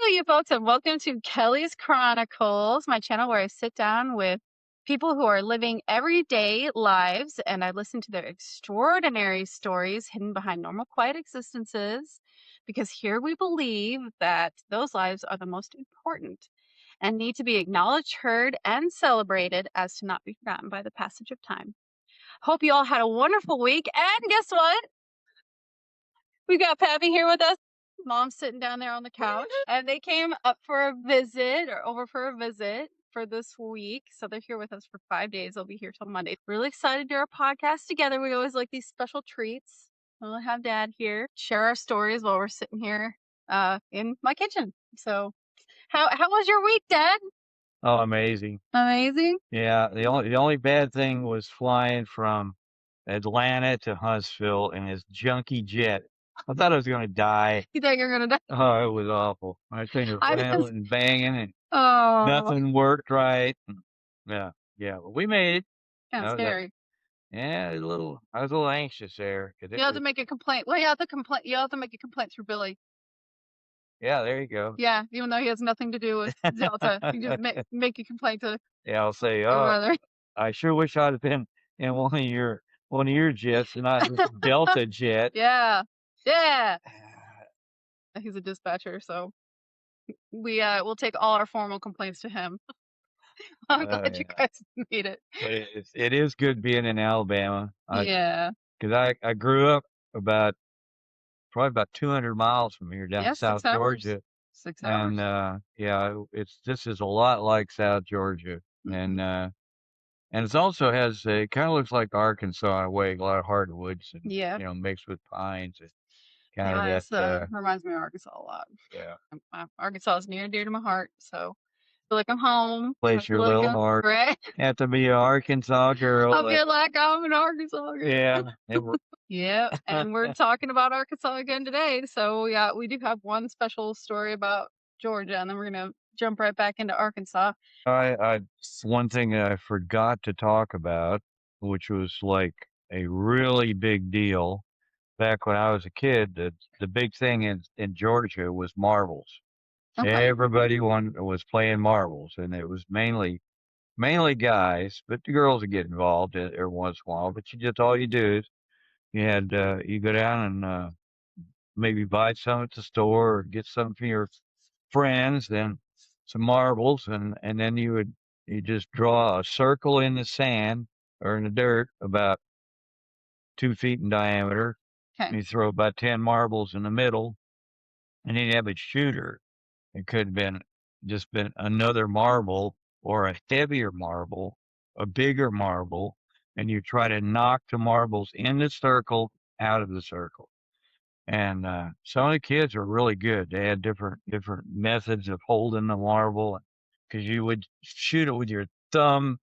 you folks, and welcome to Kelly's Chronicles, my channel where I sit down with people who are living everyday lives and I listen to their extraordinary stories hidden behind normal, quiet existences. Because here we believe that those lives are the most important and need to be acknowledged, heard, and celebrated as to not be forgotten by the passage of time. Hope you all had a wonderful week. And guess what? We got Pappy here with us. Mom's sitting down there on the couch, and they came up for a visit or over for a visit for this week. So they're here with us for 5 days. They'll be here till Monday. Really excited to do our podcast together. We always like these special treats. We'll have Dad here share our stories while we're sitting here in my kitchen. So, how was your week, Dad? Oh, amazing. Amazing. Yeah, the only bad thing was flying from Atlanta to Huntsville in his junky jet. I thought I was gonna die. You thought you were gonna die? Oh, it was awful. I think it was I was. rattling and banging and Oh, nothing worked right. Yeah, but we made it. kind of That, scary. yeah, I was a little anxious there because You have to make a complaint. Well, you have to complain. You have to make a complaint through Billy. yeah, there you go. Yeah, even though he has nothing to do with Delta, you just make a complaint to Yeah, I'll say, your oh, brother. I sure wish I'd have been in one of your jets and not this Delta jet. Yeah, yeah. He's a dispatcher, so we'll take all our formal complaints to him. I'm glad you Yeah. guys made it. But it is good being in Alabama. Yeah. Because I grew up probably about 200 miles from here down Yeah, South 6 hours. Georgia. 6 And, hours. yeah, this is a lot like South Georgia. Mhm. And it also has it kind of looks like Arkansas in a way, a lot of hardwoods and, Yeah. mixed with pines. It's kind of Yeah, it's that, reminds me of Arkansas a lot. yeah, Arkansas is near and dear to my heart, so I feel like I'm home. I place your feel like little I'm heart. right. Have to be an Arkansas girl. I feel like I'm an Arkansas girl. Yeah. Yeah, and we're talking about Arkansas again today. So yeah, we do have one special story about Georgia, and then we're gonna jump right back into Arkansas. One thing I forgot to talk about, which was like a really big deal back when I was a kid, the big thing in Georgia was marbles. Okay. Everybody was playing marbles, and it was mainly guys, but the girls would get involved every once in a while. But all you do is you go down and maybe buy some at the store or get some from your friends, then some marbles, and then you just draw a circle in the sand or in the dirt about 2 feet in diameter. Okay. You throw about 10 marbles in the middle, and then you have a shooter. It could have been another marble or a heavier marble, a bigger marble, and you try to knock the marbles in the circle out of the circle. And some of the kids were really good. They had different methods of holding the marble because you would shoot it with your thumb.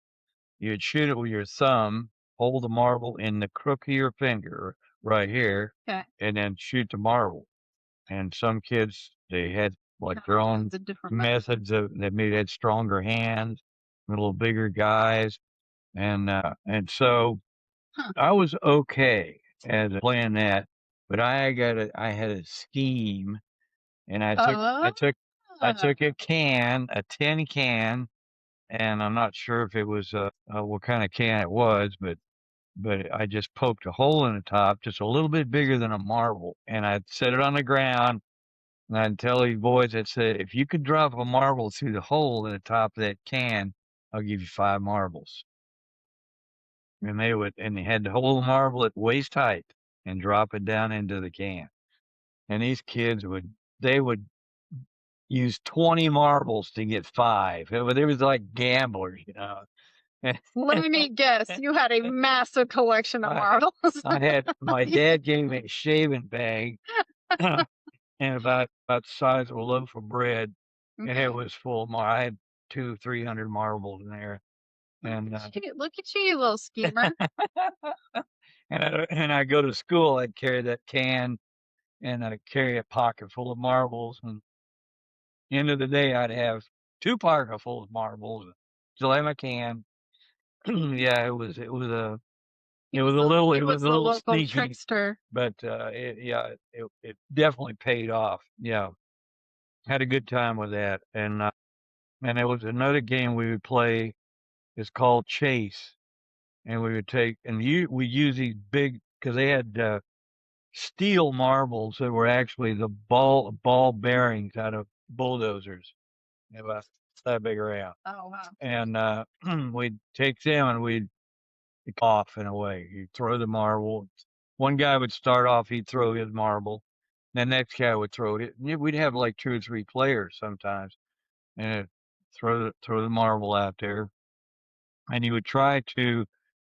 You'd shoot it with your thumb, hold the marble in the crook of your finger right here, Okay. and then shoot the marble. And some kids they had like their own It's a different methods of they maybe had stronger hands, a little bigger guys, and so Huh. I was okay at playing that, but I had a scheme, and I took a tin can, and I'm not sure if it was what kind of can it was, but I just poked a hole in the top, just a little bit bigger than a marble, and I'd set it on the ground, and I'd tell these boys, I'd say, if you could drop a marble through the hole in the top of that can, I'll give you 5 marbles. And they had to hold the marble at waist height and drop it down into the can. And these kids they would use 20 marbles to get 5. They was like gamblers, you know. Let me guess. You had a massive collection of marbles. My dad gave me a shaving bag and about the size of a loaf of bread, and it was full of I had 200-300 marbles in there. And Look at you, you little schemer. and I go to school, I'd carry that can, and I'd carry a pocket full of marbles, and end of the day, I'd have 2 pocketfuls of marbles, still have my can. Yeah, it was a He was the little local sneaky, trickster. but it definitely paid off. Yeah. Had a good time with that, and there was another game we would play. It's called Chase, and we would take and we use these big because they had steel marbles that were actually the ball bearings out of bulldozers. They were that big around, Oh, wow. and we'd take them and we'd off in a way. You throw the marble. One guy would start off. He'd throw his marble. The next guy would throw it. We'd have like 2 or 3 players sometimes, and throw the marble out there, and you would try to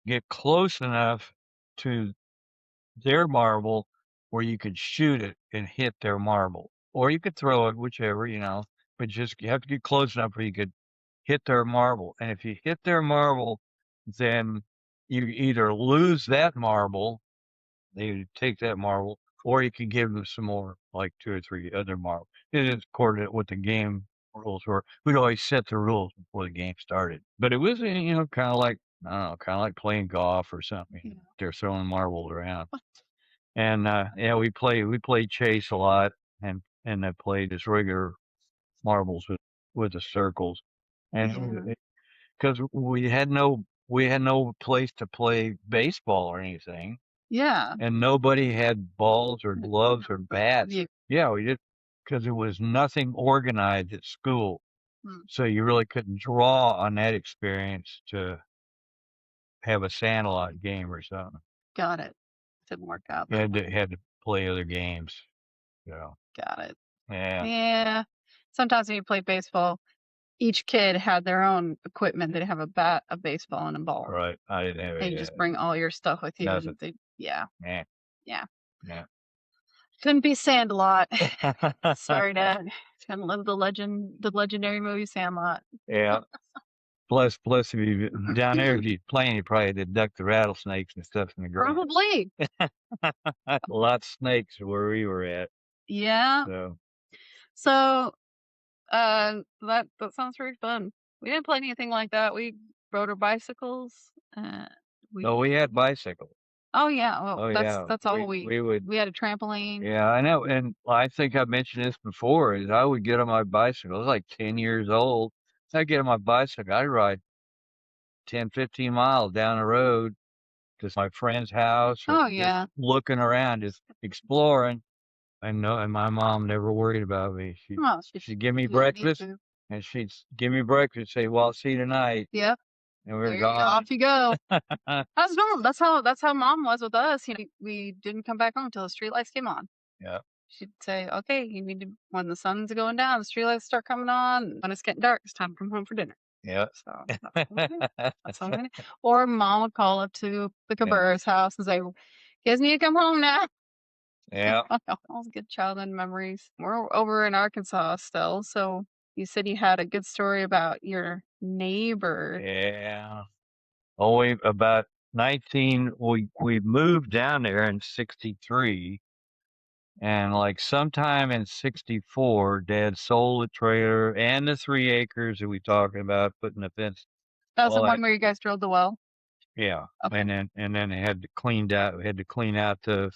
get close enough to their marble where you could shoot it and hit their marble. Or you could throw it, whichever, but just you have to get close enough where you could hit their marble. And if you hit their marble, then you either lose that marble, they take that marble, or you could give them some more, like 2 or 3 other marbles. It is according to what the game rules were. We'd always set the rules before the game started. But it was, kind of like, I don't know, kind of like playing golf or something. Yeah. They're throwing marbles around. And yeah, we played chase a lot, and I played just regular marbles with the circles, and Yeah. because we had no place to play baseball or anything, Yeah. and nobody had balls or No, gloves or bats. yeah. Yeah, we did because there was nothing organized at school, Mm, so you really couldn't draw on that experience to have a sandlot game or something. got it. Didn't work out You that had to play other games. So got it. yeah, Yeah. Sometimes when you play baseball, each kid had their own equipment. They'd have a bat, a baseball, and a ball. right. I didn't have And any you of just that. bring all your stuff with you Nothing. and they yeah. Yeah, Yeah. yeah. Couldn't be Sandlot. Sorry, Dad. Couldn't live the legendary movie Sandlot. Yeah. Plus, if you down there, if you playing, you probably had to duck the rattlesnakes and stuff in the grass. Probably. A lot of snakes where we were at. Yeah. So, So, that sounds pretty fun. We didn't play anything like that. We rode our bicycles. no, We we had bicycles. Oh yeah. Well, Oh yeah, that's all we would. we had a trampoline. Yeah, I know, and I think I mentioned this before. Is I would get on my bicycle. I was like 10 years old. I'd get on my bicycle. I'd ride 10, 15 miles down the road to my friend's house or Oh just yeah. looking around, just exploring. I know, and my mom never worried about me. She Oh, she'd give me you don't need breakfast, to. and she'd give me breakfast, say, "Well, I'll see you tonight," Yep. and we were There you go. gone. Off you go. That's normal. That's how mom was with us. We didn't come back home until the streetlights came on. Yeah, She'd say, "Okay, you need to when the sun's going down, the streetlights start coming on. When it's getting dark, it's time to come home for dinner." yeah, So okay, that's what I'm gonna. Or mom would call up to the yeah, Cabrera's house and say, "You guys need to come home now." yeah, All good childhood memories. We're over in Arkansas still, so you said you had a good story about your neighbor. yeah. Only about 19. We moved down there in '63, and like sometime in '64, Dad sold the trailer and the 3 acres that we talking about, putting the fence, That was the all one that. where you guys drilled the well? Yeah, Okay. and then they had to clean out the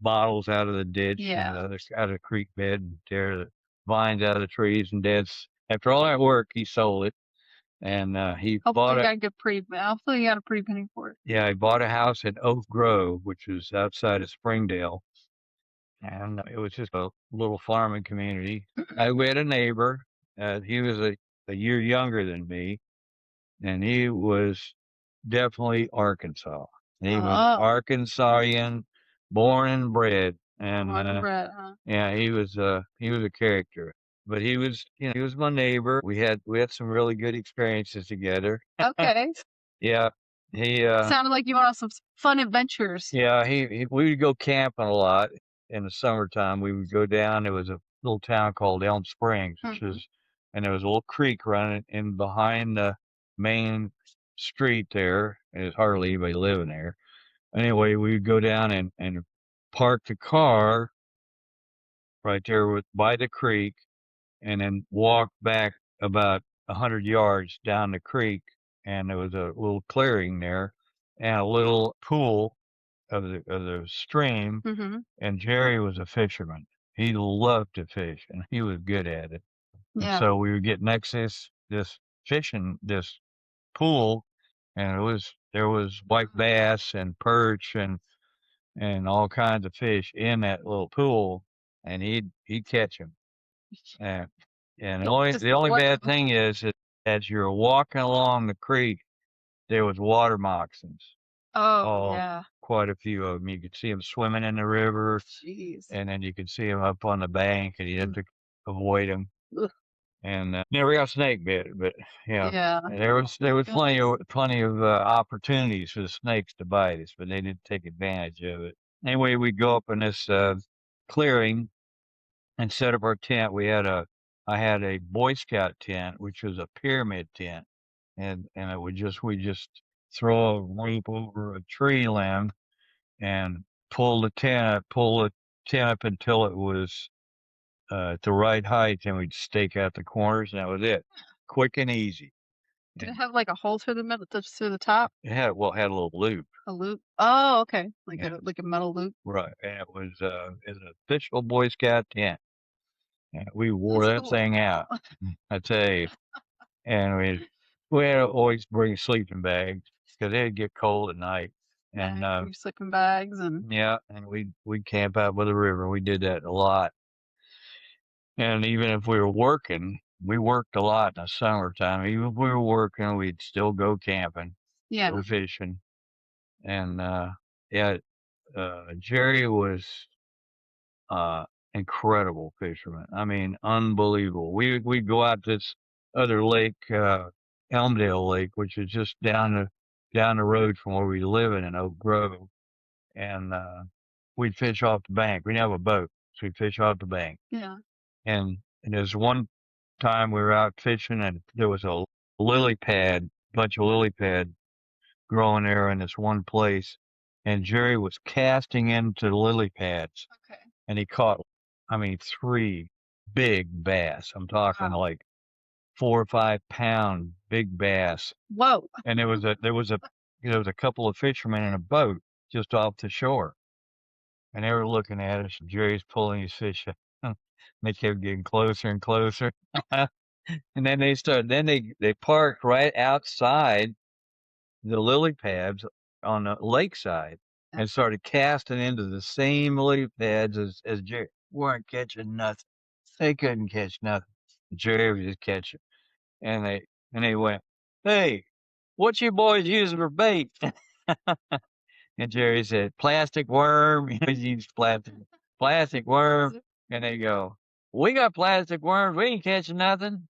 bottles out of the ditch and Yeah. the other out of the creek bed and tear the vines out of the trees. And Dad's after all that work, he sold it, and he Hopefully bought you a got a good hopefully you got a pretty penny for it. yeah, he bought a house in Oak Grove, which is outside of Springdale, and it was just a little farming community. We had a neighbor. He was a year younger than me, and he was definitely Arkansas. He was Oh, Arkansasian, born and bred, and born and bred, huh? yeah, he was a character. But he was my neighbor. We had some really good experiences together. Okay. Yeah, he Sounded like you went on some fun adventures. yeah we would go camping a lot in the summertime. We would go down. There was a little town called Elm Springs, Mhm. and there was a little creek running in behind the main street there. And there's hardly anybody living there. Anyway, we would go down and park the car right there by the creek, and then walk back about 100 yards down the creek, and there was a little clearing there and a little pool of the stream, Mhm. and Jerry was a fisherman. he loved to fish, and he was good at it. And Yeah. so we would get next to this pool, and there was white bass and perch and all kinds of fish in that little pool, and he'd catch them. And Just the only let bad thing is that as you're walking along the creek, there was water moccasins. Oh, Oh, yeah. quite a few of them. You could see them swimming in the river, Jeez. and then you could see them up on the bank, and you had Mm. to avoid them. Ugh. And never got snake bit, but yeah, Yeah. and Oh there my was goodness. plenty of opportunities for the snakes to bite us, but they didn't take advantage of it. Anyway, we go up in this clearing and set up our tent. I had a Boy Scout tent, which was a pyramid tent, and it would just we just throw a rope over a tree limb and pull the tent up until it was at the right height, and we'd stake out the corners, and that was it. Quick and easy. Did it And have, like, a hole through the middle through the top? it had a little loop. A loop? Oh, okay. Yeah, Like a metal loop? right. And it was an official Boy Scout tent. And we wore That's that cool. thing out, I tell you. And we had to always bring sleeping bags because it'd get cold at night. Yeah, And your sleeping bags and yeah, and we'd camp out by the river. We did that a lot. And even if we were working, we worked a lot in the summertime. Even if we were working, we'd still go camping, yeah. go fishing. And yeah, Jerry was uh incredible fisherman. I mean, unbelievable. We'd go out this other lake, Elmdale Lake, which is just down the road from where we live in Oak Grove. And we'd fish off the bank. We didn't have a boat, so we'd fish off the bank. Yeah. And there's one time we were out fishing, and there was a lily pad, bunch of lily pad growing there in this one place, and Jerry was casting into the lily pads, Okay. and he caught, I mean, 3 big bass. I'm talking Wow. like 4 or 5 pound big bass. Whoa. And there was a couple of fishermen in a boat just off the shore, and they were looking at us, and Jerry's pulling his fish out. They kept getting closer and closer. And then they parked right outside the lily pads on the lakeside Yeah. and started casting into the same lily pads as Jerry. Weren't catching nothing. They couldn't catch nothing. Jerry was just catching. And they went, "Hey, what you boys using for bait?" And Jerry said, "Plastic worm." He used plastic worm. And they go, "We got plastic worms. We ain't catching nothing."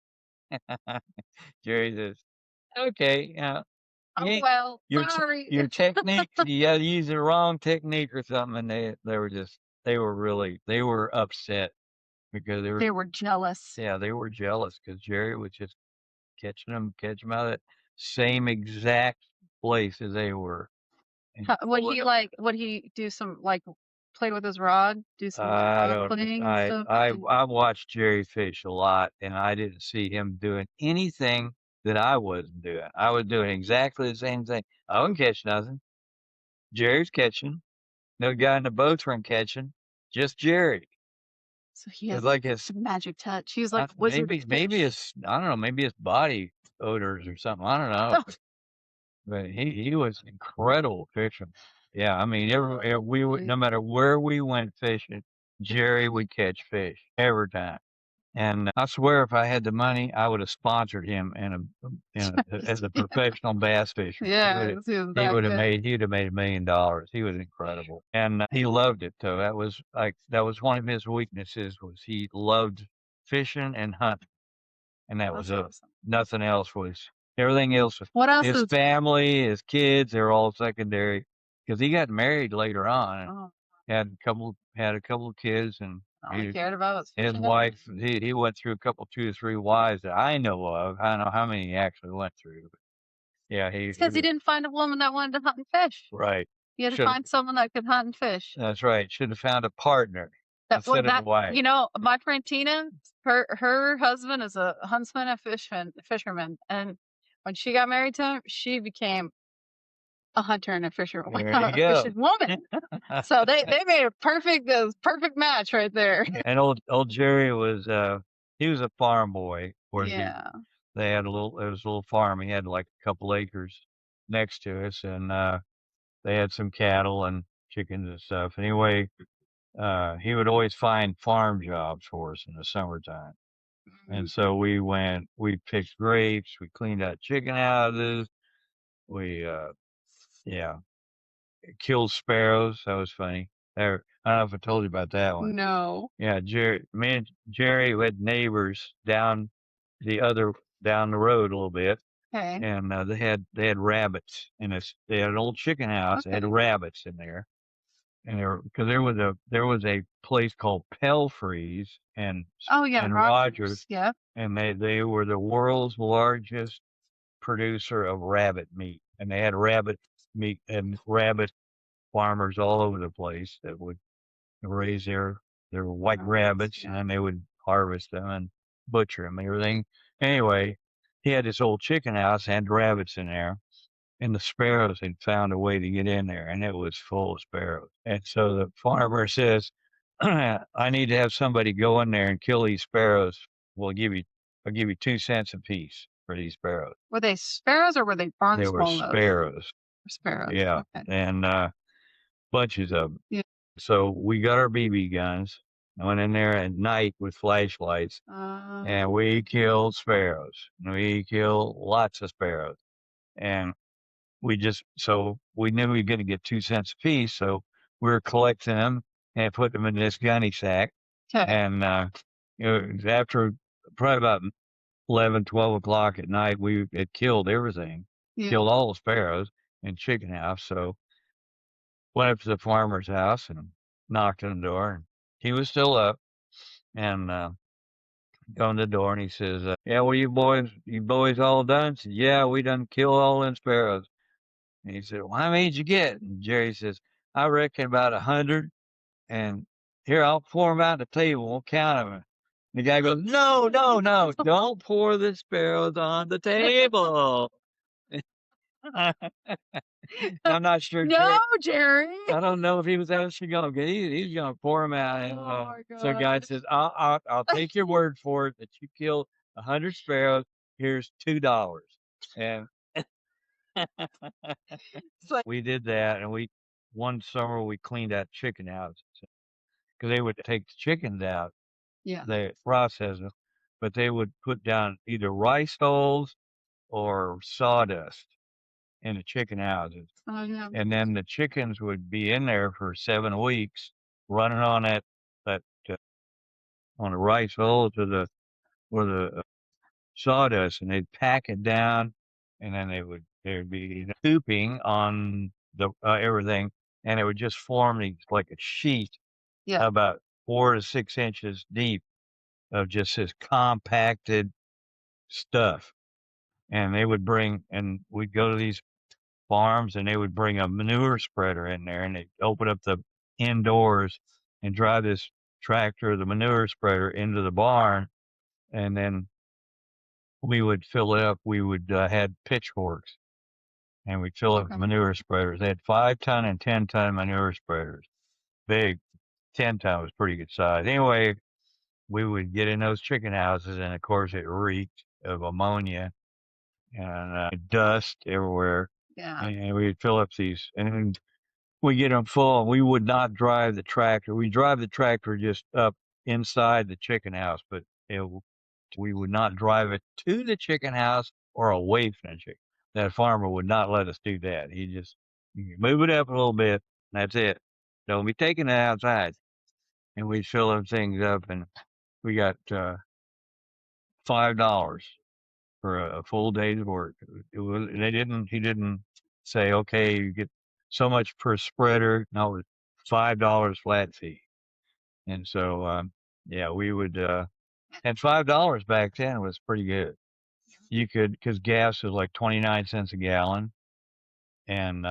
Jerry says, "Okay, you Oh, ain't well, your sorry. your technique, you gotta use the wrong technique or something." And they were just they were upset because They were jealous. they were jealous because Jerry was just catch them out of that same exact place as they were. And pulling 'em. Would he do some, like, play with his rod? Do some, like, I rod don't playing and stuff? I watched Jerry fish a lot, and I didn't see him doing anything that I wasn't doing. I was doing exactly the same thing. I wouldn't catch nothing. Jerry's catching. No guy in the boats weren't catching. Just Jerry. So he It's has, like like, his some magic touch. He's like Wizard of maybe Fish. his I don't know, maybe his body odors or something. I don't know. But he was incredible fisherman. Yeah, I mean, Right. no matter where we went fishing, Jerry would catch fish every time. And I swear, if I had the money, I would have sponsored him as a professional bass fisherman. Yeah, he was that good. He'd have made $1 million. He was incredible, and he loved it. Though that was one of his weaknesses was he loved fishing and hunting, and that was That's it. awesome. Nothing else was. Everything else was What else his is family, his kids. They're all secondary because he got married later on and oh, had a couple of kids, and all he cared about was his fishing and wife, hunting? he went through a couple, 2 or 3 wives that I know of. I don't know how many he actually went through, but yeah, It's he 'cause he was didn't find a woman that wanted to hunt and fish. right. He had to Should find someone that could hunt and fish. That's right. Should have found a partner Well, instead of a wife. my friend Tina, her husband is a huntsman and fisherman, and when she got married to him, she became a hunter and a fisher There you a go. fishing woman. So they made a perfect match right there. And old Jerry was, he was a farm boy. Of course, Yeah. they had it was a little farm. He had like a couple acres next to us, and they had some cattle and chickens and stuff. Anyway, he would always find farm jobs for us in the summertime. And Mhm. so we picked grapes, we cleaned out chicken houses, we, yeah, killed sparrows. That was funny. There, I don't know if I told you about that one. No. Yeah, me and Jerry had neighbors down the road a little bit, Okay. and they had rabbits in this. They had an old chicken house. They had Okay. rabbits in there, and because there was a place called Pelfrey's Oh, yeah, and Rogers, Rogers. Yep. and they were the world's largest producer of rabbit meat, and they had rabbit meat and rabbit farmers all over the place that would raise their white rabbits, and Yeah. then they would harvest them and butcher them and everything. Anyway, he had this old chicken house, had rabbits in there, and the sparrows had found a way to get in there, and it was full of sparrows. And so the farmer says, "I need to have somebody go in there and kill these sparrows. I'll give you 2 cents a piece for these sparrows." Were they sparrows or were they barn They were swallows? sparrows, Sparrows. yeah, Okay. and bunches of them. Yeah. So we got our BB guns. I went in there at night with flashlights, and Um, we killed sparrows. We killed lots of sparrows, and we knew we were going to get 2 cents a piece, so we were collecting them and put them in this gunny sack. okay. And after probably about 11, 12 o'clock at night, we had killed everything, Yeah. killed all the sparrows and chicken house. So went up to the farmer's house and knocked on the door, and he was still up. And opened the door, and he says, "Yeah, well, you boys all done?" I said, "Yeah, we done killed all them sparrows." And he said, "Well, how many did you get?" And Jerry says, "I reckon about 100. And here, I'll pour them out the table. We'll count them." The guy goes, "No, no, no, don't pour the sparrows on the table." I'm not sure No, Jerry. Jerry. I don't know if he was actually going to. He's going to pour them out. And, Oh my so, guy gosh. says, "I'll take your word for it that you killed 100 sparrows. Here's $2." And It's like, we did that, and one summer we cleaned out chicken houses because they would take the chickens out, yeah. they process them, but they would put down either rice hulls or sawdust in the chicken houses, Oh, yeah. and then the chickens would be in there for 7 weeks, running on that on the rice hull to the or the sawdust, and they'd pack it down, and then there'd be cooping on the everything, and it would just form these like a sheet Yeah. about 4 to 6 inches deep of just this compacted stuff. And we'd go to these farms, and they would bring a manure spreader in there, and they'd open up the indoors and drive this tractor, the manure spreader, into the barn, and then we would fill it up. We would had pitchforks, and we'd fill up the Okay. manure spreaders. They had 5-ton and 10-ton manure spreaders. Big. 10-ton was pretty good size. Anyway, we would get in those chicken houses, and of course it reeked of ammonia and dust everywhere. Yeah. And we'd fill up these, and we get them full. And we would not drive the tractor. We drive the tractor just up inside the chicken house, but we would not drive it to the chicken house or away from the chicken. That farmer would not let us do that. He just move it up a little bit. And that's it. Don't be taking it outside. And we'd fill them things up, and we got $5 for a full day's work. It was he didn't say, "Okay, you get so much per spreader." No, it was $5 flat fee. And so yeah, we would and $5 back then was pretty good. You could, because gas was like 29 cents a gallon, and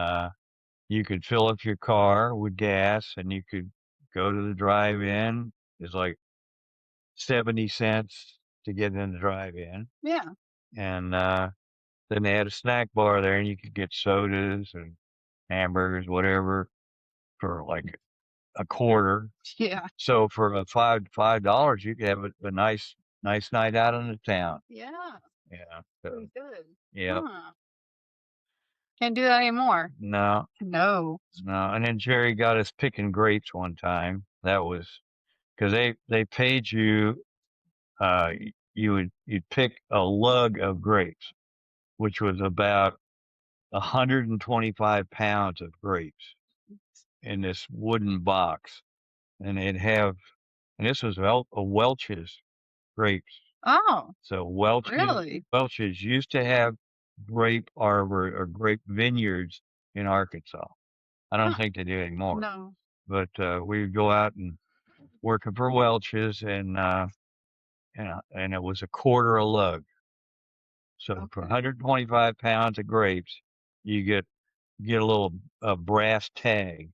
you could fill up your car with gas, and you could go to the drive-in. It's like 70 cents to get in the drive-in. Yeah. And then they had a snack bar there, and you could get sodas and hamburgers, whatever, for like a quarter. Yeah. So for a $5, you could have a nice night out in the town. Yeah. Yeah. So, Pretty good. yeah. Huh. Can't do that anymore. No, No. no. And then Jerry got us picking grapes one time. That was because they paid you. You'd pick a lug of grapes, which was about 125 pounds of grapes in this wooden box, and and this was a Welch's grapes. Oh, So really? Welch's used to have grape arbor or grape vineyards in Arkansas. I don't Huh. think they do anymore, No. but we'd go out and working for Welch's, and it was a quarter a lug. So for Okay. 125 pounds of grapes, you get a little brass tag,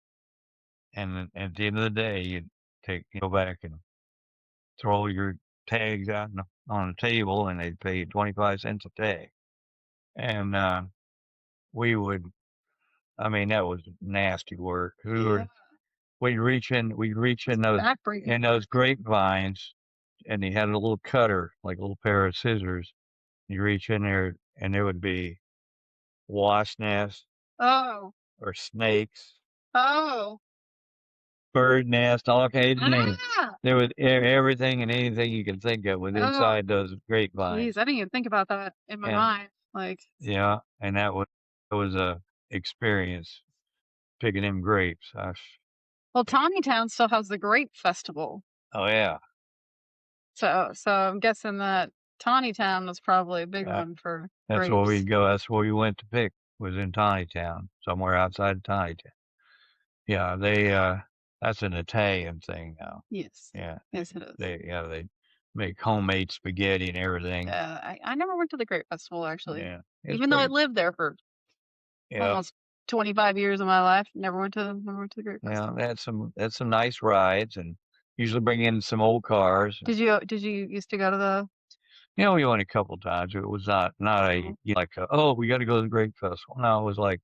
and then at the end of the day, you go back and throw your tags out on the table, and they'd pay you 25 cents a tag. And we would, I mean, that was nasty work. Yeah. We'd reach It's backbreaking. in those grapevines, and they had a little cutter, like a little pair of scissors. You reach in there, and there would be wasp nests Oh. or snakes, Oh. bird nest, all kinds of things. Ah! There was everything and anything you can think of was Oh, inside those grapevines. geez. I didn't even think about that in my And mind. Like, yeah, and that was a experience picking them grapes. well, Town still has the grape festival. Oh yeah, So I'm guessing that Town was probably a big uh, one for that's where we grapes. go. That's where we went to pick was in Town, somewhere outside of Town. Yeah, that's an Italian thing now. Yes. Yeah, Yes, it is. they make homemade spaghetti and everything. I never went to the grape festival, actually. Yeah, it's Even though I pretty. lived there for Yeah, almost 25 years of my life, never went to the grape yeah, festival. they had some nice rides, and usually bring in some old cars. Did you used to go to the You know, we went a couple times. It was not oh, like oh, we got to go to the Grape Festival. No, it was like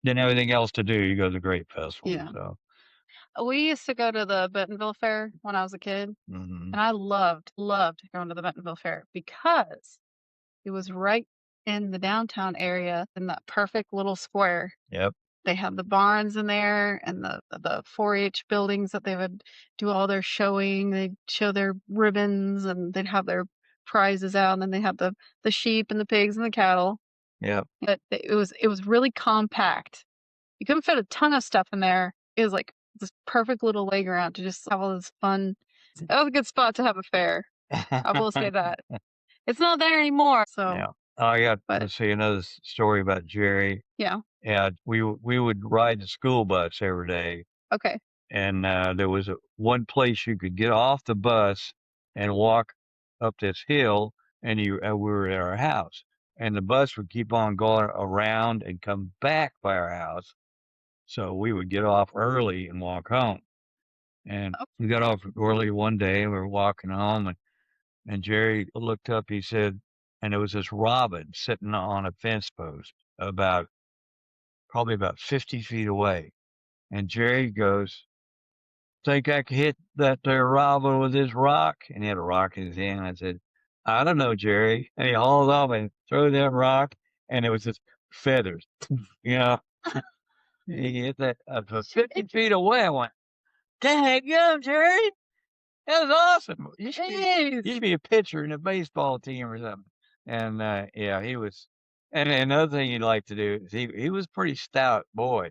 didn't have anything else to do. You go to the Grape Festival. yeah. So We used to go to the Bentonville Fair when I was a kid, hmm and I loved going to the Bentonville Fair because it was right in the downtown area in that perfect little square. yep, They had the barns in there and the 4-H buildings that they would do all their showing. They'd show their ribbons and they'd have their prizes out, and then they have the sheep and the pigs and the cattle. yep. But it was really compact. You couldn't fit a ton of stuff in there. It was like this perfect little playground to just have all this fun. That was a good spot to have a fair. I will say that. It's not there anymore. So, Yeah. I got but let's see another story about Jerry. yeah. Yeah, we would ride the school bus every day, Okay. and there was one place you could get off the bus and walk up this hill, and we were at our house, and the bus would keep on going around and come back by our house, so we would get off early and walk home. And Oh, we got off early one day, and we were walking home, and Jerry looked up. He said, and there was this robin sitting on a fence post probably about 50 feet away. And Jerry goes, think I could hit that there robin with this rock? And he had a rock in his hand. I said, I don't know, Jerry. And he hauled off and threw that rock, and it was just feathers. You know, he hit that 50 feet away. I went, dang gum, Jerry. That was awesome. You jeez. should be a pitcher in a baseball team or something. And yeah, he was. And another thing he'd like to do is he was a pretty stout boy.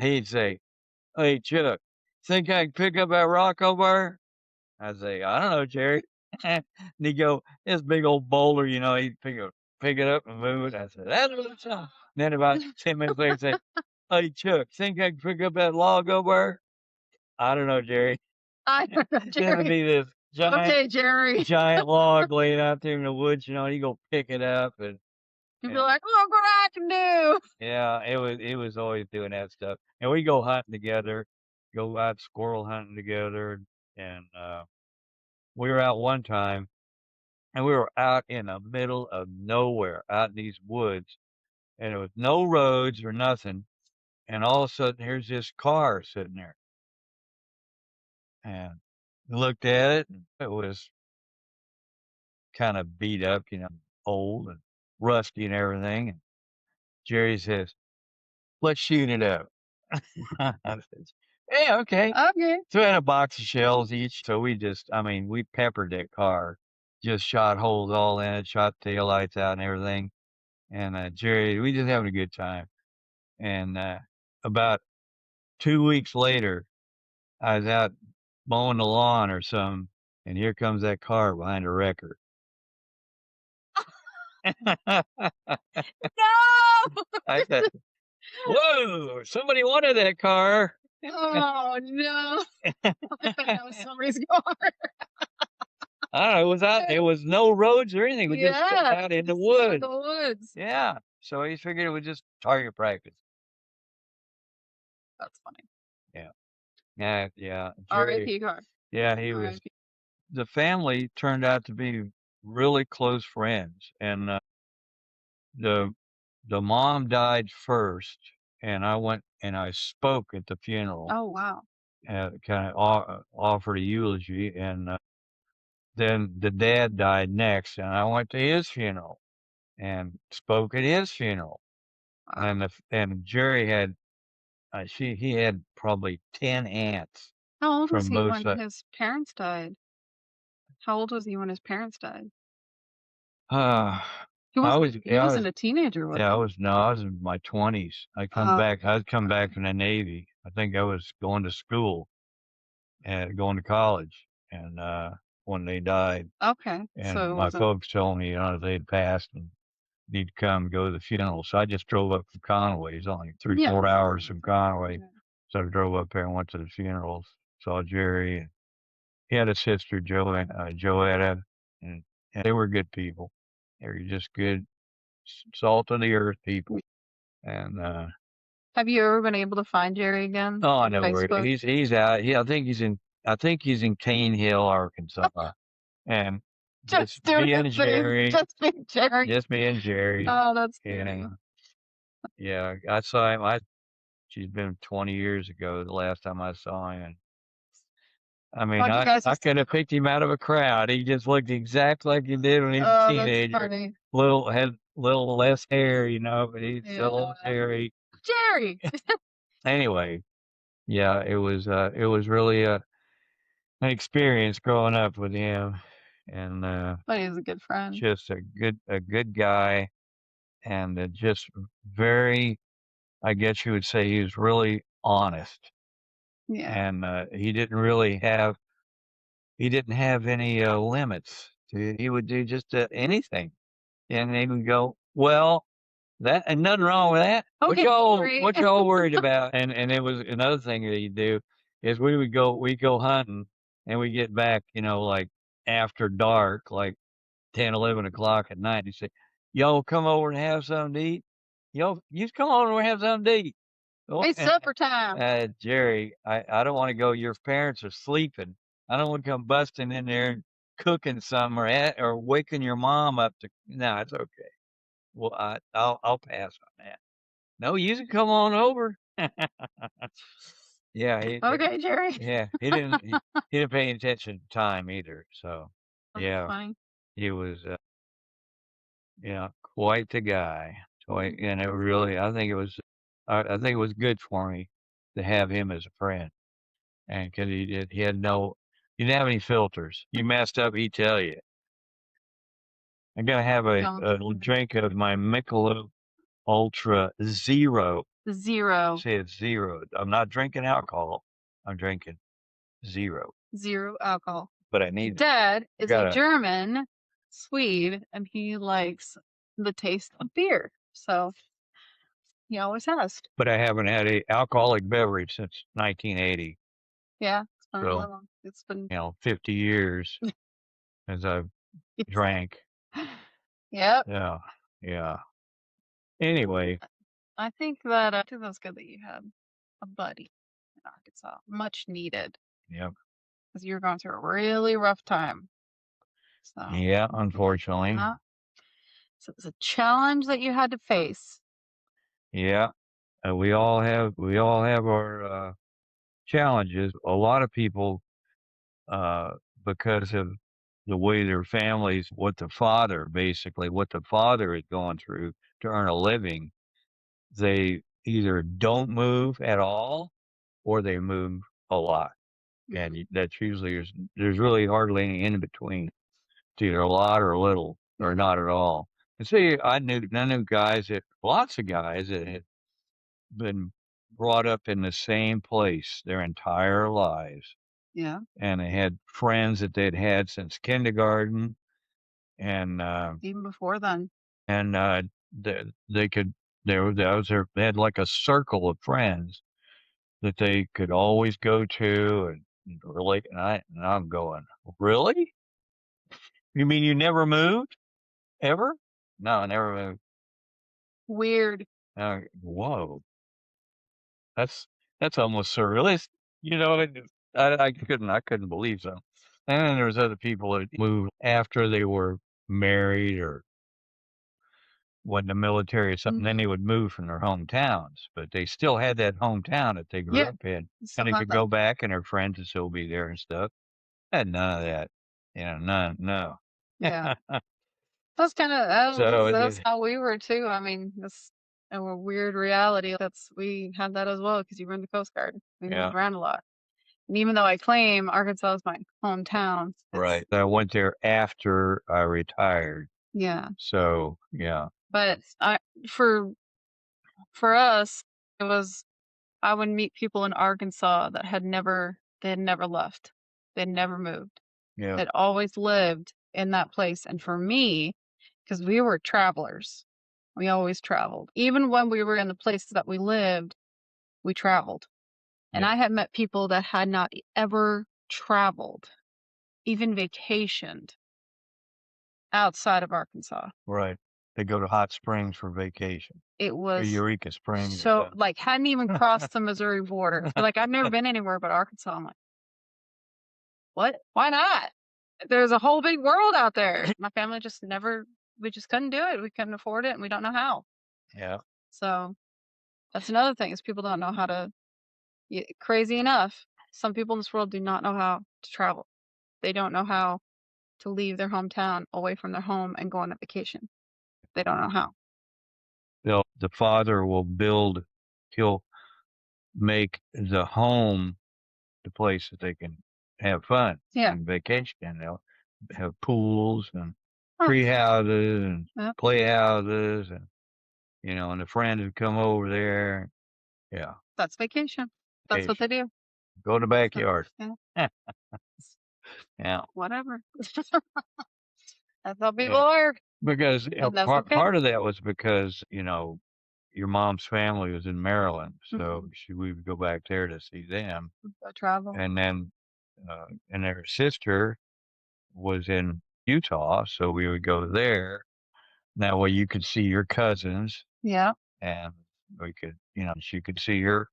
He'd say, hey, Chuck, think I can pick up that rock over there? I say, I don't know, Jerry. And he'd go, this big old boulder, he'd pick it up and move it. I said, that's what it's on. Then about 10 minutes later, he'd say, hey, Chuck, think I can pick up that log over there? I don't know, Jerry. I don't know, Then it'd Jerry. be this Okay, Jerry. giant log laying out there in the woods, you go pick it up You'd be and like, look what I can do. yeah, it was always doing that stuff. And we go hunting together, go out squirrel hunting together, and we were out one time, and we were out in the middle of nowhere, out in these woods, and there was no roads or nothing. and all of a sudden, here's this car sitting there, and looked at it, and it was kind of beat up, old and rusty and everything. And Jerry says, "Let's shoot it up." I says, "Yeah, okay." Okay. So we had a box of shells each. So we peppered that car, just shot holes all in it, shot taillights out and everything. And Jerry, we just having a good time. And about 2 weeks later, I was out mowing the lawn or something, and here comes that car behind a wrecker. No! I said, "Whoa, somebody wanted that car." Oh, no. I thought that was somebody's car. I don't know, it was no roads or anything. We just sat Yeah, out in the just out in woods. the woods. Yeah. So he figured it was just target practice. That's funny. Yeah. Yeah, yeah. Jerry, R.I.P. car. yeah, he was R.I.P. the family turned out to be really close friends. And the the mom died first, and I went and I spoke at the funeral, Oh, wow. kind of offered a eulogy, and then the dad died next, and I went to his funeral and spoke at his funeral. Wow. And Jerry had he had probably 10 aunts How old was from he both when sides. his parents died? How old was he when his parents died? Uh, He I wasn't was he yeah, I wasn't was a teenager, was yeah, he? I was in my 20s. Oh, I'd come back okay. from the Navy. I think I was going to school and going to college, and when they died, Okay. and So it my wasn't folks told me, they'd passed and need to come go to the funeral. So I just drove up from Conway. It's only three, yeah. 4 hours from Conway. Yeah. So I drove up there and went to the funerals, saw Jerry. And he had a sister, Joetta, and they were good people. They were just good, salt of the earth people. And Have you ever been able to find Jerry again oh, I through know where Facebook? he's out. Yeah, I think he's in Cane Hill, Arkansas. And just Just doing me his and thing. Jerry, Just being Jerry. just me and Jerry. Oh, that's And funny. yeah, I saw him. She's been 20 years ago, the last time I saw him. And I mean, God, you guys are I could still have picked him out of a crowd. He just looked exactly like he did when he was a oh, that's teenager. funny. Had little less hair, but he's Yeah. still hairy. Jerry! Anyway, yeah, it was really an experience growing up with him, and But he's a good friend. just a good guy, and just very, I guess you would say, he was really honest, Yeah. and he didn't have any limits. He would do just anything, and he would go, "Well, that and nothing wrong with that. Okay, Jerry. What y'all worried about?" And it was another thing that he'd do is we go hunting, and we get back, like after dark, like 10, 11 o'clock at night. He'd say, "Y'all come over and have something to eat. You come over and have something to eat." Oh, It's supper time. Jerry, I don't want to go. Your parents are sleeping. I don't want to come busting in there and cooking some or waking your mom up to. No, it's okay. Well, I'll pass on that. No, you can come on over. Yeah, Okay, Jerry. yeah, he didn't pay attention to time either. So, That's yeah, funny. he was, yeah, quite the guy. And it really, I think it was good for me to have him as a friend, and because he didn't have any filters. You messed up, he'd tell you. I'm gonna have Don't a drink of my Michelob Ultra Zero. zero. Say it's zero. I'm not drinking alcohol. I'm drinking zero. Zero alcohol. But I need Dad I is a gotta German Swede and he likes the taste of beer. So he always has. but I haven't had a alcoholic beverage since 1980. Yeah, it's been really So, long. It's been 50 years as I've it's drank. yep. Yeah. Yeah. Anyway, I think that's good that you had a buddy in Arkansas. Much needed yep. because you're going through a really rough time. So Yeah, unfortunately. uh, so it was a challenge that you had to face. Yeah. we all have our challenges. A lot of people, uh, because of the way their families, what the father is going through to earn a living, they either don't move at all or they move a lot. And that's usually there's really hardly any in between. It's either a lot or a little or not at all. And see, I knew guys that lots of guys that had been brought up in the same place their entire lives, Yeah. and they had friends that they'd had since kindergarten, and Even before then. and they could they had like a circle of friends that they could always go to and relate. And I'm going, really? You mean you never moved ever? No, I never moved. Weird. Whoa, that's that's almost surrealist. You know, I couldn't believe so. And then there was other people that moved after they were married or went in the military or something. Then they would move from their hometowns, but they still had that hometown that they grew Yeah. up in, Still and they have could that. go back, and their friends would still be there and stuff. Had none of that, none, no. Yeah. That's kinda So that's how we were too. I mean, that's a weird reality. That's we had that as well because you were in the Coast Guard. We moved yeah, around a lot. And even though I claim Arkansas is my hometown, right. I went there after I retired. yeah. So yeah, But I for for us, it was I would meet people in Arkansas that they had never left. They'd never moved. yeah, They'd always lived in that place. And for me, because we were travelers, we always traveled. Even when we were in the places that we lived, we traveled. And yeah, I had met people that had not ever traveled, even vacationed outside of Arkansas. right. They go to Hot Springs for vacation, It or was Eureka Springs or so something. like hadn't even crossed the Missouri border. They're like, I've never been anywhere but Arkansas. I'm like, what? Why not? There's a whole big world out there. My family just never we just couldn't do it. We couldn't afford it and we don't know how. Yeah, So that's another thing is people don't know how to crazy enough, some people in this world do not know how to travel. They don't know how to leave their hometown away from their home and go on a vacation. They don't know how. the father will build. He'll make the home the place that they can have fun Yeah. and vacation. And they'll have pools and Huh. tree houses and Yep. playhouses, and and the friends would come over there. Yeah, That's vacation. That's what vacation. they do. Go in the So, backyard. yeah. Yeah, Whatever. That's how people yeah. are. Because And that's part okay. part of that was because your mom's family was in Maryland, so Mhm. we would go back there to see them, Go travel. and then and their sister was in Utah, so we would go there. That way you could see your cousins, Yeah. and she could see her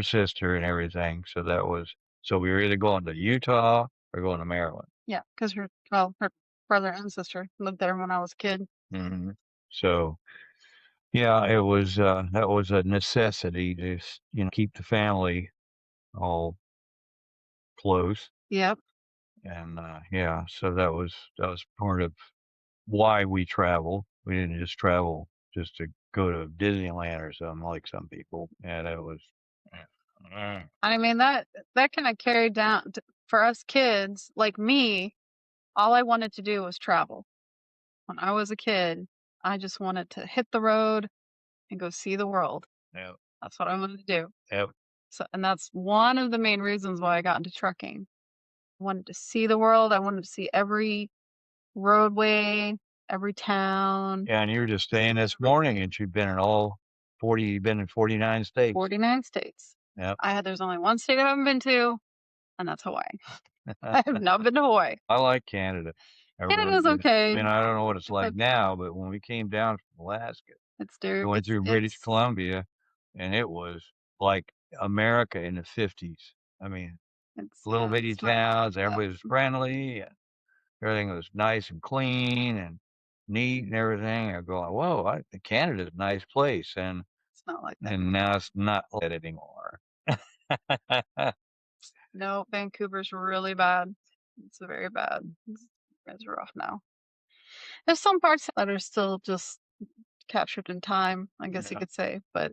sister and everything. So we were either going to Utah or going to Maryland. Yeah. Because her brother and sister lived there when I was a kid. Hmm. So yeah, it was that was a necessity to keep the family all close, Yep. and yeah, so that was part of why we travel. We didn't just travel just to go to Disneyland or something like some people. Yeah, that was. Yeah. I mean that kind of carried down for us kids like me. All I wanted to do was travel. When I was a kid, I just wanted to hit the road and go see the world. Yeah. That's what I wanted to do. Yep. So, and that's one of the main reasons why I got into trucking. I wanted to see the world. I wanted to see every roadway, every town, Yeah, and you were just saying this morning that you've been in 49 states. 49 states. Yep. There's only one state I haven't been to, and that's Hawaii. I have not been to Hawaii. I like Canada. I really Canada's do. I okay. mean, I don't know what it's like But now, but when we came down from Alaska, we went through British it's Columbia, and it was like America in the 50s. I mean, little yeah, bitty it's not like towns, that. everybody was friendly, and everything was nice and clean and neat and everything. I go, whoa, Canada's a nice place. And not like that. And now it's not like that anymore. No, Vancouver's really bad. It's very bad. It's rough now. There's some parts that are still just captured in time, I guess you Yeah, could say, but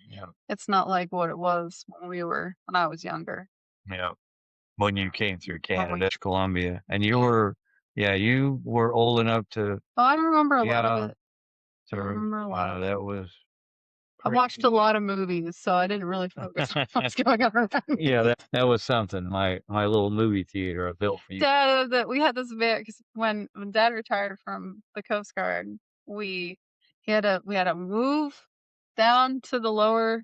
yeah, it's not like what it was when I was younger. yeah. When you came through When we Canada, Columbia, and you were old enough to, Oh, I remember a lot of yeah, it. I to, remember a lot of it. that was I watched a crazy. lot of movies, so I didn't really focus on what's going on around Yeah, me. that was something. My little movie theater I built for you. Dad, that we had this van 'cause when Dad retired from the Coast Guard, we we had to move down to the lower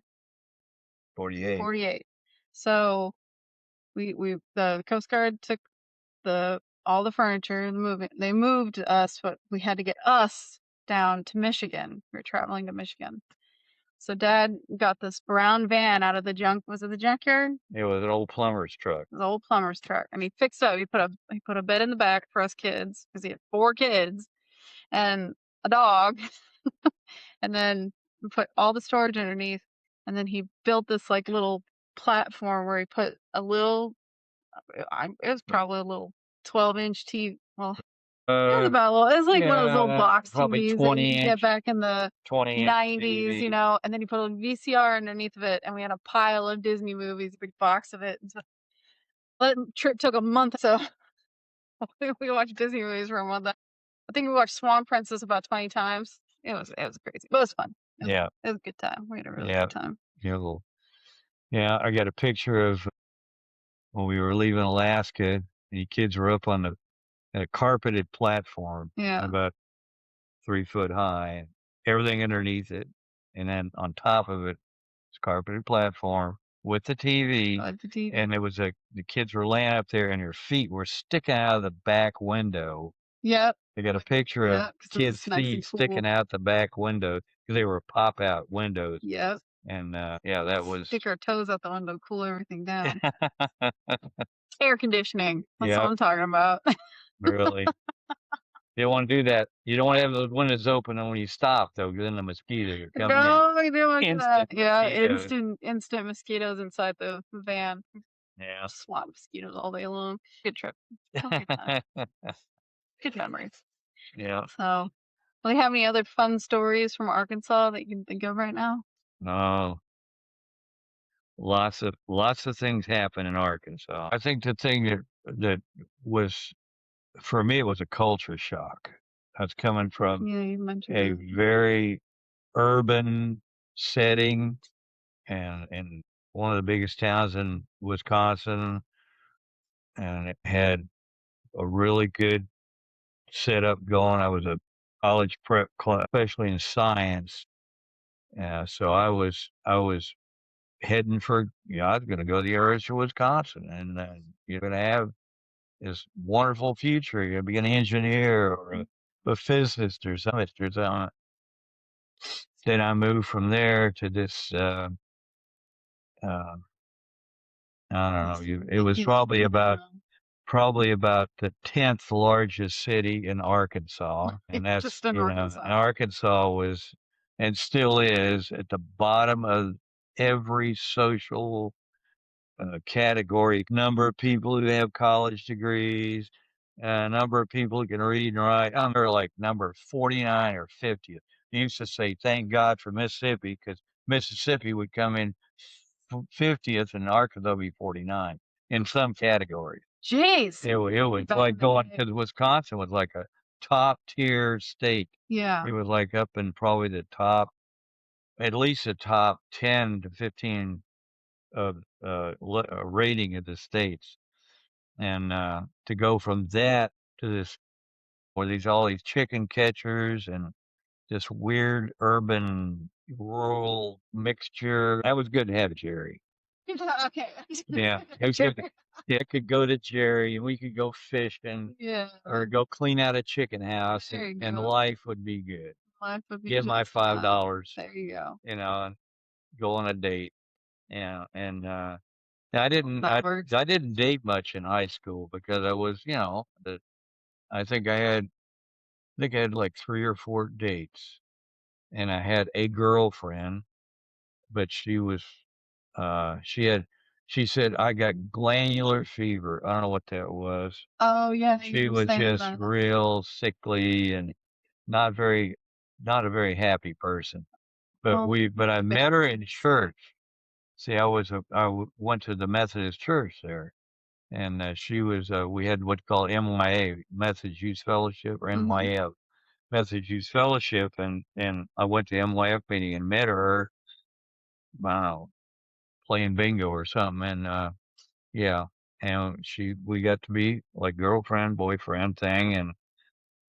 48. 48. So we the Coast Guard took all the furniture, they moved us, but we had to get us down to Michigan. We were traveling to Michigan. So Dad got this brown van out of was it the junkyard? It was an old plumber's truck. The old plumber's truck, and he fixed up. He put a bed in the back for us kids because he had 4 kids and a dog, and then we put all the storage underneath, and then he built this, like, little platform where he put a little it was probably a little 12-inch TV. Well, it was about a little it was like one of those little Yeah, box probably TVs that you 20 could get inch, back in the 20-inch 90s, TV. and then he put a VCR underneath of it, and we had a pile of Disney movies, a big box of it, and so that trip took a month, so we watched Disney movies for a month. I think we watched Swan Princess about 20 times. It was crazy, but it was fun. Yeah, It was a good time. We had a really yeah, good time. yeah. Well, yeah, I got a picture of when we were leaving Alaska, and the kids were up on a carpeted platform Yeah, about 3 foot high, and everything underneath it, and then on top of it, it's carpeted platform with the I TV, like the TV. and the kids were laying up there, and their feet were sticking out of the back window. Yep, They got a picture of yep, because kids' it's nice feet and cool. sticking out the back window because they were pop-out windows, Yep. and, yeah, that was Stick our toes out the window, cool everything down. Air conditioning. That's what Yep, I'm talking about. really. You don't wanna do that. You don't wanna have those windows open when you stop, though, 'cause then the mosquitoes are coming in. No, you don't want that. Instant Yeah, mosquitoes. instant mosquitoes inside the van. Yeah. Swat mosquitoes all day long. Good trip. That was a good time. Good memories. Yeah. So, do you have any other fun stories from Arkansas that you can think of right now? No, lots of things happen in Arkansas. I think the thing that was for me, it was a culture shock. I was coming from Yeah, you mentioned a that. very urban setting and in one of the biggest towns in Wisconsin, and it had a really good setup going. I was a college prep class, especially in science. So I was heading for, I was going to go to the University of Wisconsin, and you're going to have this wonderful future. You're going to be an engineer or a physicist or something. Then I moved from there to this, uh, I don't know. It was Sticky little town. probably about the 10th largest city in Arkansas, and that's, Just in Arkansas. and Arkansas was and still is at the bottom of every social category. Number of people who have college degrees, number of people who can read and write. They're like number 49 or 50th. They used to say, thank God for Mississippi, because Mississippi would come in 50th and Arkansas would be 49 in some categories. Jeez. It was Back like in the going day. because Wisconsin was like a top tier state. Yeah. It was like up in probably at least the top 10 to 15 of rating of the states. And to go from that to this, where all these chicken catchers and this weird urban rural mixture. That was good to have Jerry. Okay. Yeah, it was good. Yeah, I could go to Jerry and we could go fishing Yeah. or go clean out a chicken house, There you and go. life would be good. Life would be Get my just five fine. dollars, There you go. and go on a date. Yeah, and I didn't That I works. I didn't date much in high school because I was, I think I had like 3 or 4 dates, and I had a girlfriend, but she said I got glandular fever. I don't know what that was. Oh, yeah, She you were was saying just that. real sickly and not very, not a very happy person. Oh, But I met her in church. See, went to the Methodist church there, and we had what's called MYA, Methodist Youth Fellowship, or mhm. MYF, Methodist Youth Fellowship, and I went to MYF meeting and met her, I don't know, playing bingo or something, and yeah, and we got to be like girlfriend, boyfriend thing,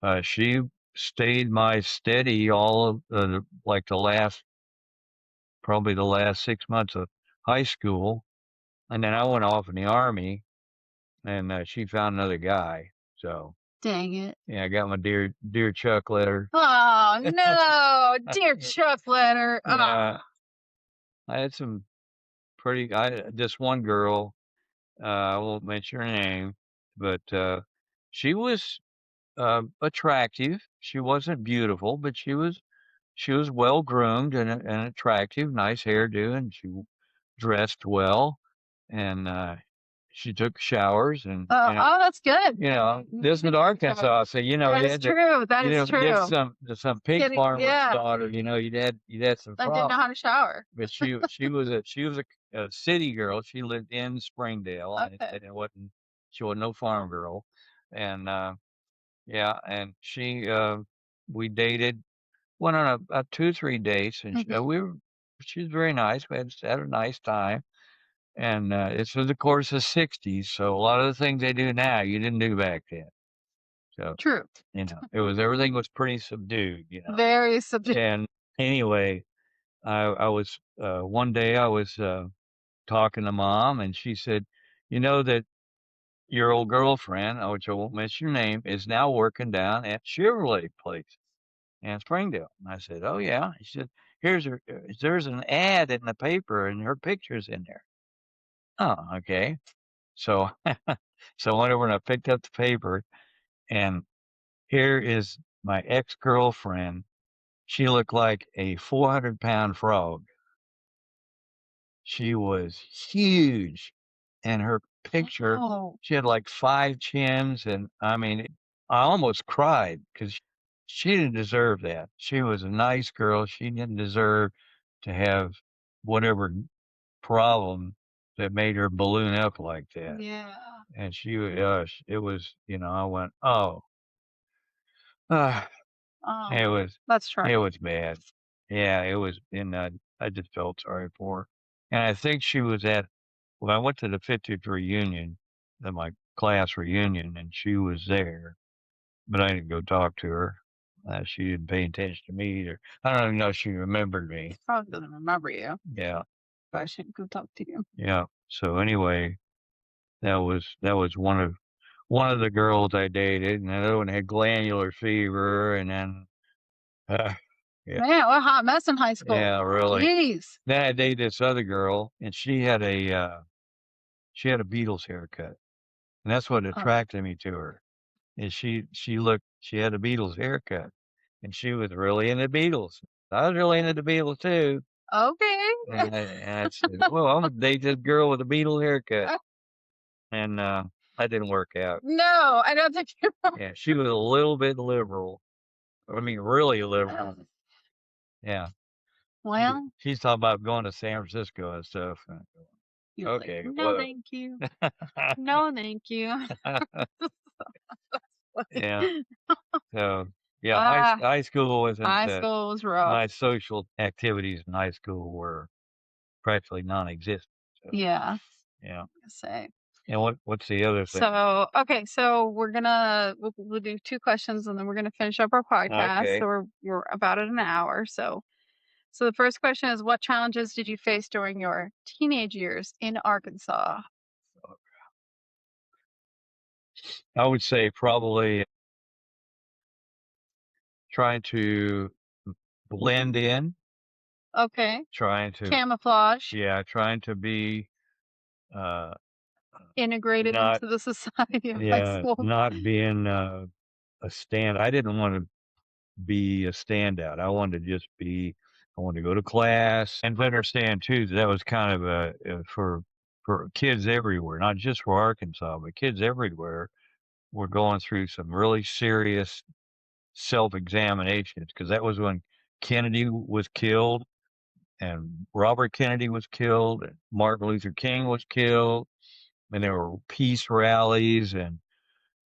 and she stayed my steady all of like probably the last 6 months of high school, and then I went off in the army, and she found another guy. So Dang it. yeah, I got my dear Chuck letter. Oh, no, dear Chuck letter. Yeah, I had some this one girl, I won't mention her name, but she was attractive. She wasn't beautiful, but she was well groomed and attractive, nice hairdo, and she dressed well, and she took showers, and Oh, that's good. this is Arkansas, so That you is had to, true. That is get true. some pig farmer's Yeah, daughter, you'd had some I didn't know problems. how to shower. But she was a city girl. She lived in Springdale, Okay. and she wasn't no farm girl, and yeah, and we dated, went on a 2 3 dates, and Mhm. she was very nice. We had a nice time, and this was of course the '60s, so a lot of the things they do now you didn't do back then. So True. everything was pretty subdued, Very subjective. And anyway, I was one day I was talking to mom, and she said, that your old girlfriend, which I won't mention your name, is now working down at Chevrolet place in Springdale. And I said, oh yeah. She said, there's an ad in the paper, and her picture's in there. Oh, okay. So so I went over and I picked up the paper, and here is my ex-girlfriend. She looked like a 400-pound frog. She was huge, and her picture, Oh, she had like 5 chins, and I mean, I almost cried because she didn't deserve that. She was a nice girl. She didn't deserve to have whatever problem that made her balloon up like that. yeah. And it was, I went, "Oh, ah," it Oh, was that's it tragic. was bad. Yeah, it was, and I just felt sorry for her. And I think she was I went to the 50th reunion, my class reunion, and she was there, but I didn't go talk to her. She didn't pay attention to me either. I don't even know if she remembered me. Probably doesn't remember you, Yeah, but I shouldn't go talk to you. yeah. So anyway, that was one of the girls I dated, and the other one had glandular fever, and then uh, yeah, Man, what a hot mess in high school. yeah, really. Jeez. Then I dated this other girl, and she had a Beatles haircut, and that's what Oh, attracted me to her. And she had a Beatles haircut, and she was really into Beatles. I was really into the Beatles too, okay. and I said, "Well, I'm gonna date this girl with a Beatles haircut," and that didn't work out. No, I don't think you're Yeah, she was a little bit liberal. I mean, really liberal. wrong. Yeah, Well, she's talking about going to San Francisco and stuff. you're like, Okay, no, well, thank you. No, thank you. yeah. So yeah, Ah, high school wasn't high school was rough. my social activities in high school were practically non-existent. So Yeah, yeah. I say. And what's the other thing? So, okay, so we'll do two questions and then we're gonna finish up our podcast. So Okay. we're about at an hour. So the first question is, what challenges did you face during your teenage years in Arkansas? I would say probably trying to blend in, Okay, trying to camouflage, yeah, trying to be uh integrated not into the society of high school. not being a stand. I didn't want to be a standout. I wanted to go to class and to understand too that that was kind of for kids everywhere, not just for Arkansas, but kids everywhere were going through some really serious self-examinations because that was when Kennedy was killed and Robert Kennedy was killed and Martin Luther King was killed and there were peace rallies and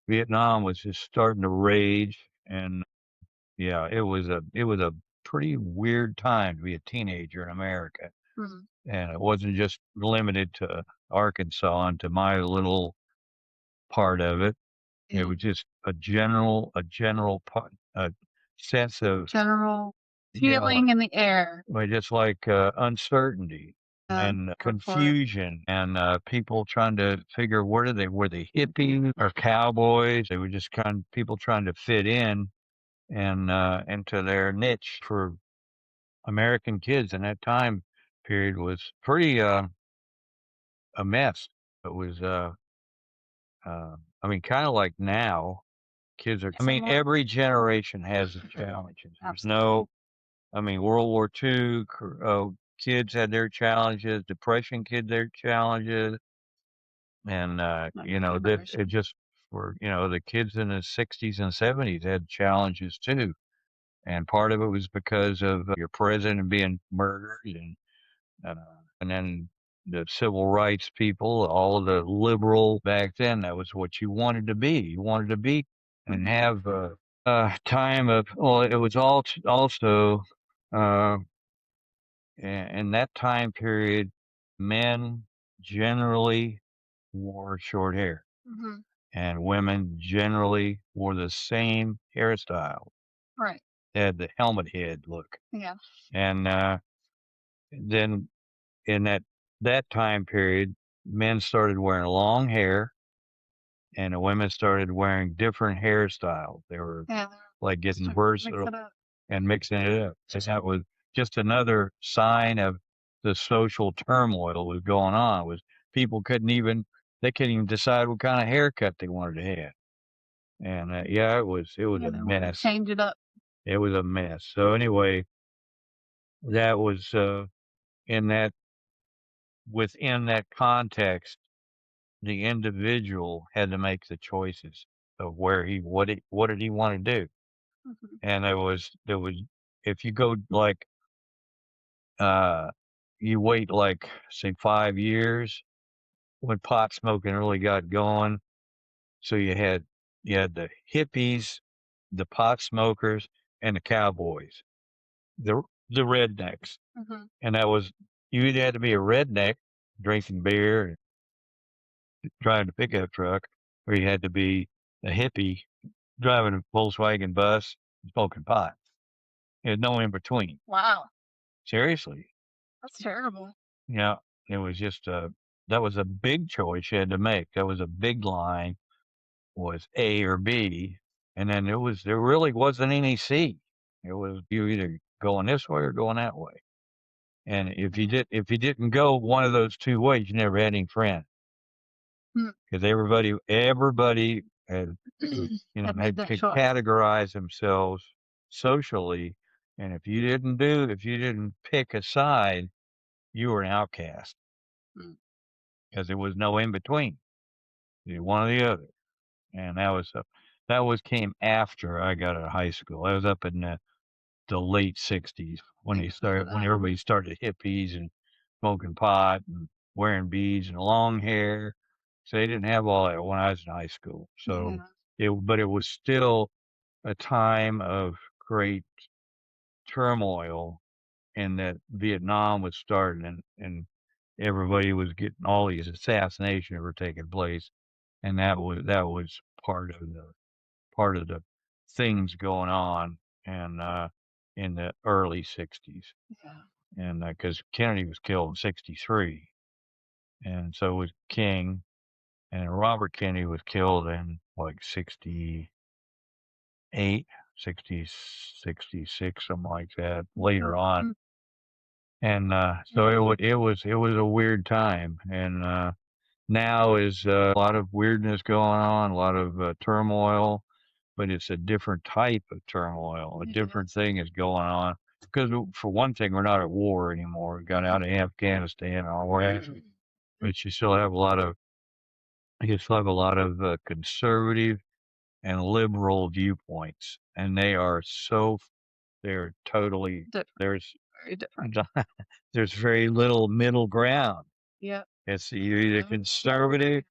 Vietnam was just starting to rage and yeah, it was a pretty weird time to be a teenager in America. Mhm. And it wasn't just limited to Arkansas and to my little part of it. It was just a general sense of General yeah, feeling in the air. like just like uncertainty and confusion and people trying to figure were they hippies or cowboys? They were just kind of people trying to fit in and into their niche for American kids in that time period was pretty a mess. It was I mean kind of like now kids are I mean Somewhat. every generation has its challenges. There's Absolutely. no I mean World War II kids had their challenges, depression kids their challenges and Not you my know that it generation. just for you know the kids in the 60s and 70s had challenges too. And part of it was because of your president being murdered uh, and then the civil rights people, all of the liberal back then, that was what you wanted to be. You wanted to be and have a time of, well, it was also, uh, in that time period, men generally wore short hair Mhm. and women generally wore the same hairstyle. Right. They had the helmet head look. Yeah. And then in that time period, men started wearing long hair and the women started wearing different hairstyles. They were Yeah. like getting Mix versatile it up. and mixing it up. So that was just another sign of the social turmoil was going on. Was people they couldn't even decide what kind of haircut they wanted to have. And yeah, it was Yeah, a they wanted to mess. change it up. It was a mess. So anyway, that was in that within that context the individual had to make the choices of where what did he want to do. Mhm. And there was if you go like uh you wait like say 5 years when pot smoking really got going. So you had the hippies, the pot smokers, and the cowboys, the the rednecks. Mhm. And that was you either had to be a redneck drinking beer and driving a pickup truck, or you had to be a hippie driving a Volkswagen bus, smoking pot. There's no in between. Wow. Seriously. That's terrible. Yeah. It was just that was a big choice you had to make. That was a big line was A or B. And then there really wasn't any C. It was you either going this way or going that way. And if you didn't go one of those two ways, you never had any friends. Mm. Because everybody had Had made had that could choice. categorize themselves socially, and if you didn't pick a side, you were an outcast Mm. because there was no in between. You one or the other, and that was came after I got out of high school. I was up in the late '60s when Make fun of when that. everybody started hippies and smoking pot and wearing beads and long hair. So they didn't have all that when I was in high school. So Yeah. but it was still a time of great turmoil and that Vietnam was starting and everybody was getting all these assassinations were taking place. And that was part of the things going on and in the early '60s. Yeah. And because Kennedy was killed in '63, and so was King, and Robert Kennedy was killed in like '68, 66, something like that, later on. Mm. And so it was a weird time, and now is a lot of weirdness going on, a lot of turmoil. but it's a different type of turmoil. A different thing is going on because, for one thing, we're not at war anymore. We got out of Afghanistan and all that, but you still have a lot of conservative and liberal viewpoints, and they're totally Different. there's Very different. there's very little middle ground. Yeah. It's you're either conservative,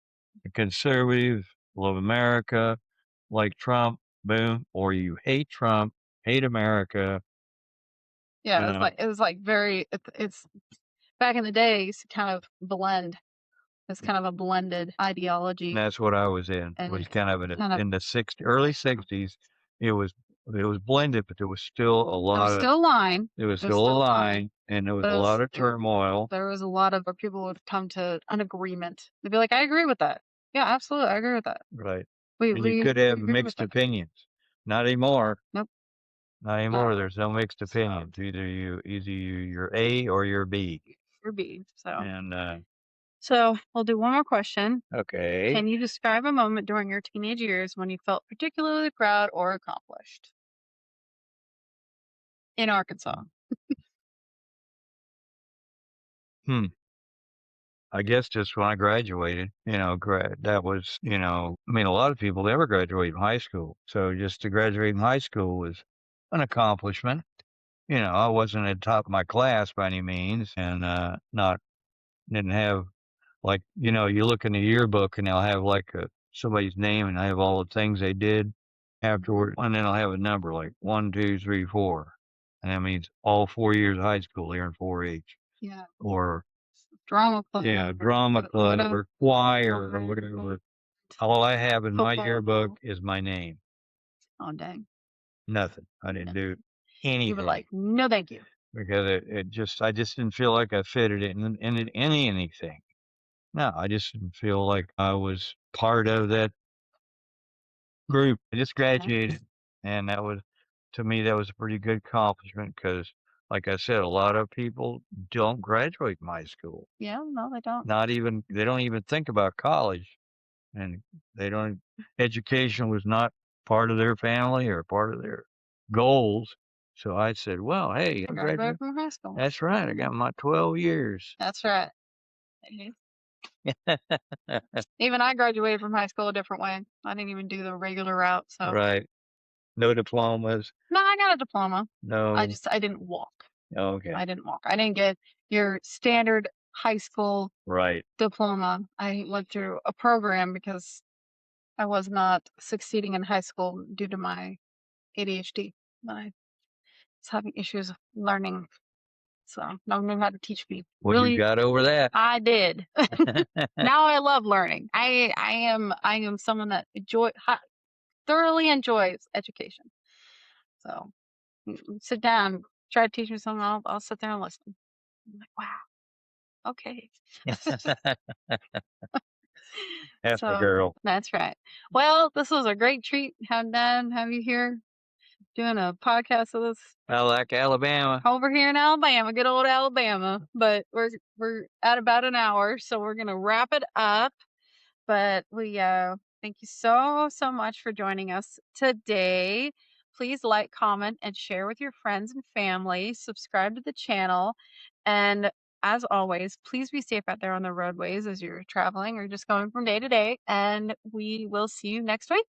love America, like Trump, boom, or you hate Trump, hate America. Yeah, it's like very it's back in the day, it used to kind of blend. It's kind of a blended ideology. That's what I was in. And Was it's kind of kind of in the early 60s. It was it was blended, but there was still a there lot was of still a line. there was There was still a still a line. line, and there was But a lot of turmoil. there was a lot of where people would come to an agreement. They'd be like, "I agree with that. Yeah, absolutely, I agree with that." Right. And you We could have agree with mixed that. opinions. Not anymore. Nope. Not anymore. There's no mixed opinions. You're A or you're B. You're B. And So we'll do one more question. okay. Can you describe a moment during your teenage years when you felt particularly proud or accomplished in Arkansas? Hmm. I guess just when I graduated, that was, I mean, a lot of people never graduate from high school. So just to graduate from high school was an accomplishment. I wasn't at the top of my class by any means, and not didn't have, like, you look in the yearbook and they'll have like somebody's name and I have all the things they did afterward, and then I'll have a number like 1, 2, 3, 4, and that means all 4 years of high school here in 4-H. Yeah. Or Drama club. yeah, drama club or choir or whatever. All I have in my yearbook is my name. Oh, dang. Nothing. I didn't do You were anything like, no, thank you. because I just didn't feel like I fitted it in anything. No, I just didn't feel like I was part of that group. I just graduated, and to me, that was a pretty good accomplishment because, like I said, a lot of people don't graduate from high school. Yeah, no, they don't. They don't even think about college, and they don't, education was not part of their family or part of their goals. So I said, well, hey, I graduated from high school. That's right. I got my 12 years. That's right. Even I graduated from high school a different way. I didn't even do the regular route. So Right. No diplomas. no, I got a diploma. No. I didn't walk. Okay. I didn't walk. I didn't get your standard high school Right. diploma. I went through a program because I was not succeeding in high school due to my ADHD. I was having issues learning. So no one knew how to teach me. Well, Really, you got over that. I did. Now I love learning. I am someone that thoroughly enjoys education. So sit down, try to teach me something. I'll sit there and listen. I'm like, wow, okay. That's my So girl. that's right. Well, this was a great treat. Have you here doing a podcast with us I like Alabama. over here in Alabama, good old Alabama. But we're at about an hour, so we're gonna wrap it up. But we thank you so much for joining us today. Please like, comment, and share with your friends and family. Subscribe to the channel. And as always, please be safe out there on the roadways as you're traveling or just going from day to day. And we will see you next week.